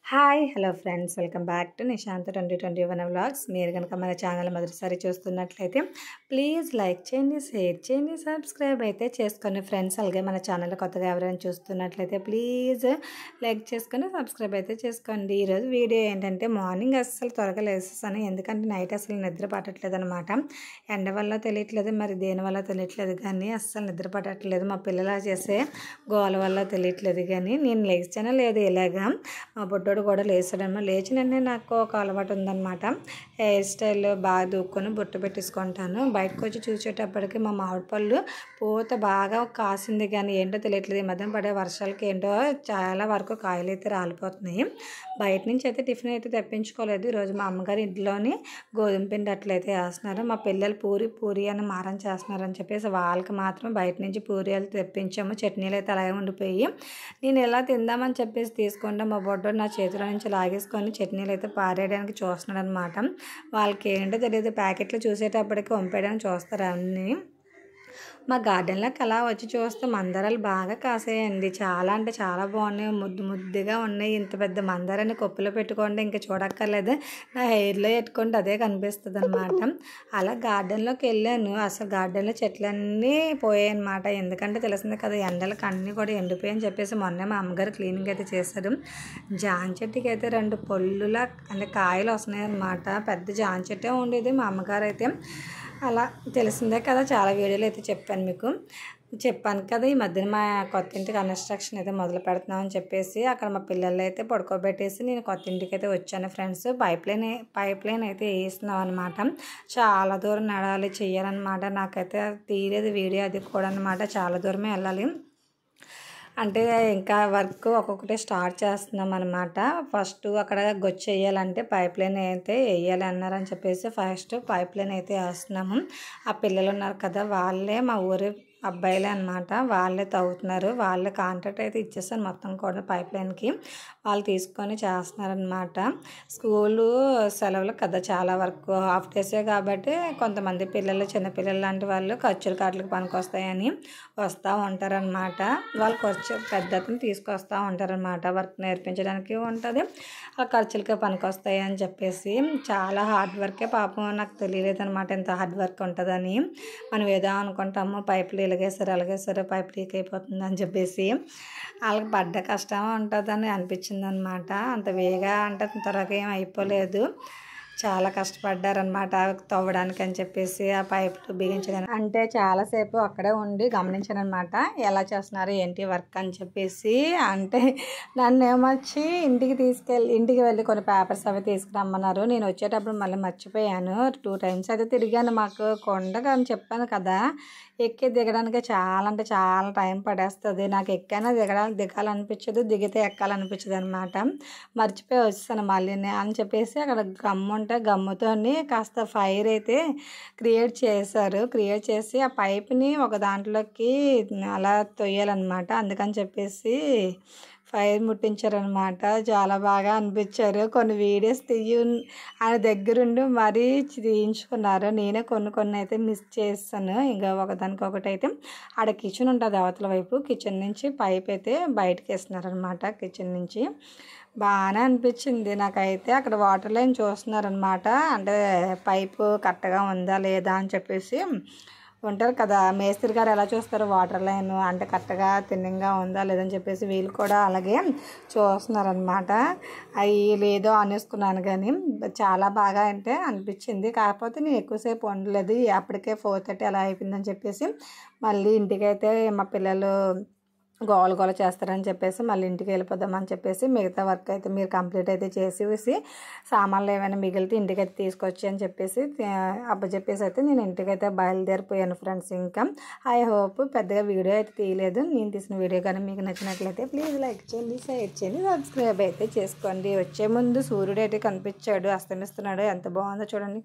Hi hello friends, welcome back to Nishant 2021 vlogs. మీరు కనుక మన ఛానల్ మొదటిసారి చూస్తున్నట్లయితే ప్లీజ్ లైక్ చేయండి, షేర్ చేయండి, సబ్స్క్రైబ్ అయితే చేసుకోండి ఫ్రెండ్స్. అలాగే మన ఛానల్ కొత్తగా ఎవరైనా చూస్తున్నట్లయితే ప్లీజ్ లైక్ చేసుకొని సబ్స్క్రైబ్ అయితే చేసుకోండి. ఈరోజు వీడియో ఏంటంటే మార్నింగ్ అస్సలు త్వరగా లేసేసాను, ఎందుకంటే నైట్ అసలు నిద్ర పట్టట్లేదు అనమాట. ఎండ వల్ల తెలియట్లేదు, మరి దేని వల్ల తెలియట్లేదు, కానీ అస్సలు నిద్ర పట్టట్లేదు. మా పిల్లలు చేసే గోల వల్ల తెలియట్లేదు, కానీ నేను లేచానో లేదు ఇలాగా మా బొడ్డోడు కూడా లేచాడనమాట. లేచినంటే నాకు ఒక అలవాటు ఉందన్నమాట. హెయిర్ స్టైల్ బాగా దూక్కొని బొట్టు పెట్టేసుకుంటాను. బయటకు వచ్చి చూసేటప్పటికి మా మామిడి పళ్ళు పూత బాగా కాసింది, కానీ ఏంటో తెలియట్లేదు. ఈ మధ్యన పడే వర్షాలకి ఏంటో చాలా వరకు కాయలు అయితే రాలిపోతున్నాయి. బయట నుంచి అయితే టిఫిన్ అయితే తెప్పించుకోలేదు. ఈరోజు మా అమ్మగారు ఇంట్లోని గోధుమ పిండి అట్లయితే వేస్తున్నారు. మా పిల్లలు పూరి అని మారం చేస్తున్నారని చెప్పేసి వాళ్ళకి మాత్రం బయట నుంచి పూరీలు తెప్పించాము. చట్నీలు అయితే అలాగే ఉండిపోయి నేను ఎలా తిందామని చెప్పేసి తీసుకుంటా మా బొడ్డోడు నా చేతిలో నుంచి లాగేసుకొని చట్నీలు అయితే పారేయడానికి చూస్తున్నాడు అనమాట. వాళ్ళకి ఏంటో తెలియదు, ప్యాకెట్లు చూసేటప్పటికి వంపేయడానికి చూస్తారు అన్నీ. మా గార్డెన్లోకి అలా వచ్చి చూస్తే మందారాలు బాగా కాసాయండి. చాలా అంటే చాలా బాగున్నాయి, ముద్దుగా ఉన్నాయి. ఇంత పెద్ద మందారాన్ని కొప్పులో పెట్టుకుంటే ఇంకా చూడక్కర్లేదు, నా హెయిర్లో పెట్టుకుంటే అదే కనిపిస్తుంది అనమాట. అలా గార్డెన్లోకి వెళ్ళాను. అసలు గార్డెన్లో చెట్లన్నీ పోయాయి అనమాట. ఎందుకంటే తెలిసిందే కదా, ఎండలకు అన్నీ కూడా ఎండిపోయాయని చెప్పేసి మొన్నే మా అమ్మగారు క్లీనింగ్ అయితే చేశారు. జామ చెట్టుకి అయితే 2 పళ్ళులా అంటే కాయలు వస్తున్నాయి అనమాట. పెద్ద జామ చెట్టే ఉండేది. మా అమ్మగారు అయితే అలా తెలిసిందే కదా, చాలా వీడియోలు అయితే చెప్పాను కదా. ఈ మధ్యన మా కొత్త ఇంటి కన్స్ట్రక్షన్ అయితే మొదలు పెడుతున్నామని చెప్పేసి అక్కడ మా పిల్లలు అయితే పడుకోబెట్టేసి నేను కొత్త ఇంటికి అయితే వచ్చాను ఫ్రెండ్స్. పైప్ లైన్ అయితే వేస్తున్నాం అనమాట. చాలా దూరం నడాలి, చెయ్యాలన్నమాట. నాకైతే తీరేది వీడియో అది కూడా అనమాట. చాలా దూరమే వెళ్ళాలి. అంటే ఇంకా వర్క్ ఒక్కొక్కటి స్టార్ట్ చేస్తున్నాం అనమాట. ఫస్ట్ అక్కడ గొచ్చి వేయాలంటే పైప్ లైన్ అయితే వేయాలి అన్నారని చెప్పేసి ఫస్ట్ పైప్ లైన్ అయితే వేస్తున్నాము. ఆ పిల్లలు ఉన్నారు కదా, వాళ్ళే మా ఊరి అబ్బాయిలే అనమాట. వాళ్ళే తవ్వుతున్నారు. వాళ్ళే కాంట్రాక్ట్ అయితే ఇచ్చేసాను మొత్తం కూడా పైప్ లైన్కి. వాళ్ళు తీసుకొని చేస్తున్నారనమాట. స్కూలు సెలవులు కదా, చాలా వరకు హాఫ్ డేసే కాబట్టి కొంతమంది పిల్లలు, చిన్నపిల్లలు లాంటి వాళ్ళు ఖర్చులు కాట్లకి పనికి వస్తాయని వస్తూ ఉంటారనమాట. వాళ్ళు ఖర్చు పెద్దతను తీసుకొస్తూ ఉంటారనమాట. వర్క్ నేర్పించడానికి ఉంటుంది, ఆ ఖర్చులకే పనికి వస్తాయి అని చెప్పేసి. చాలా హార్డ్ వర్కే పాపం. నాకు తెలియలేదు అనమాట ఎంత హార్డ్ వర్క్ ఉంటుందని. మనం ఏదో అనుకుంటాము, పైపులు అలాగేసారు పైప్ లీక్ అయిపోతుంది అని చెప్పేసి. వాళ్ళకి పడ్డ కష్టం ఉంటుందని అనిపించింది అనమాట. అంత వేగా అంటే త్వరగా ఏం అయిపోలేదు, చాలా కష్టపడ్డారనమాట తవ్వడానికి అని చెప్పేసి. ఆ పైపులు బిగించడానికి అంటే చాలాసేపు అక్కడే ఉండి గమనించాను అనమాట, ఎలా చేస్తున్నారు ఏంటి వర్క్ అని చెప్పేసి. అంటే నన్ను ఏమొచ్చి ఇంటికి వెళ్ళి కొన్ని పేపర్స్ అవి తీసుకురమ్మన్నారు. నేను వచ్చేటప్పుడు మళ్ళీ మర్చిపోయాను. 2 times అయితే తిరిగాను. మాకు కొండగా అని చెప్పాను కదా, ఎక్కి దిగడానికి చాలా అంటే చాలా టైం పడేస్తుంది. నాకు ఎక్కైనా దిగాలనిపించదు, దిగితే ఎక్కాలనిపించదు అనమాట. మర్చిపోయి వచ్చేసాను మళ్ళీ అని చెప్పేసి. అక్కడ గమ్ముతో కాస్త ఫైర్ అయితే క్రియేట్ చేసి ఆ పైప్ని ఒక దాంట్లోకి అలా తొయ్యాలన్నమాట. అందుకని చెప్పేసి ఫైర్ ముట్టించారనమాట. చాలా బాగా అనిపించారు. కొన్ని వీడియోస్ ఆయన దగ్గరుండి మరీ తీయించుకున్నారు. నేనే కొన్ని అయితే మిస్ చేస్తాను. ఇంకా ఒకదానికొకటి అయితే ఆడ కిచెన్ ఉంటుంది అవతల వైపు. కిచెన్ నుంచి పైప్ అయితే బయటకు వేస్తున్నారనమాట. కిచెన్ నుంచి బాగానే అనిపించింది నాకైతే. అక్కడ వాటర్ లైన్ చూస్తున్నారనమాట. అంటే పైపు కరెక్ట్గా ఉందా లేదా అని చెప్పేసి ఉంటారు కదా మేస్త్రి గారు, ఎలా చూస్తారు వాటర్ లైన్ అంటే కరెక్ట్గా తిన్నంగా ఉందా లేదని చెప్పేసి వీళ్ళు కూడా అలాగే చూస్తున్నారనమాట. అవి లేదో అనేసుకున్నాను, కానీ చాలా బాగా అంటే అనిపించింది. కాకపోతే నేను ఎక్కువసేపు ఉండలేదు, అప్పటికే 4:30 అలా అయిపోయిందని చెప్పేసి మళ్ళీ ఇంటికైతే మా పిల్లలు గోల చేస్తారని చెప్పేసి మళ్ళీ ఇంటికి వెళ్ళిపోదామని చెప్పేసి మిగతా వర్క్ అయితే మీరు కంప్లీట్ అయితే చేసేసి సామాన్లు ఏమైనా మిగిలితే ఇంటికైతే తీసుకొచ్చి అని చెప్పేసి అప్పచెప్పేసి అయితే నేను ఇంటికైతే బయలుదేరిపోయాను ఫ్రెండ్స్. ఇంకా ఐ హోప్ పెద్దగా వీడియో అయితే తీయలేదు. నేను తీసిన వీడియో కానీ మీకు నచ్చినట్లయితే ప్లీజ్ లైక్ చేయండి, షేర్ చేయండి, సబ్స్క్రైబ్ అయితే చేసుకోండి. వచ్చే ముందు సూర్యుడు అయితే కనిపించాడు, అస్తమిస్తున్నాడు, ఎంత బాగుందో చూడండి.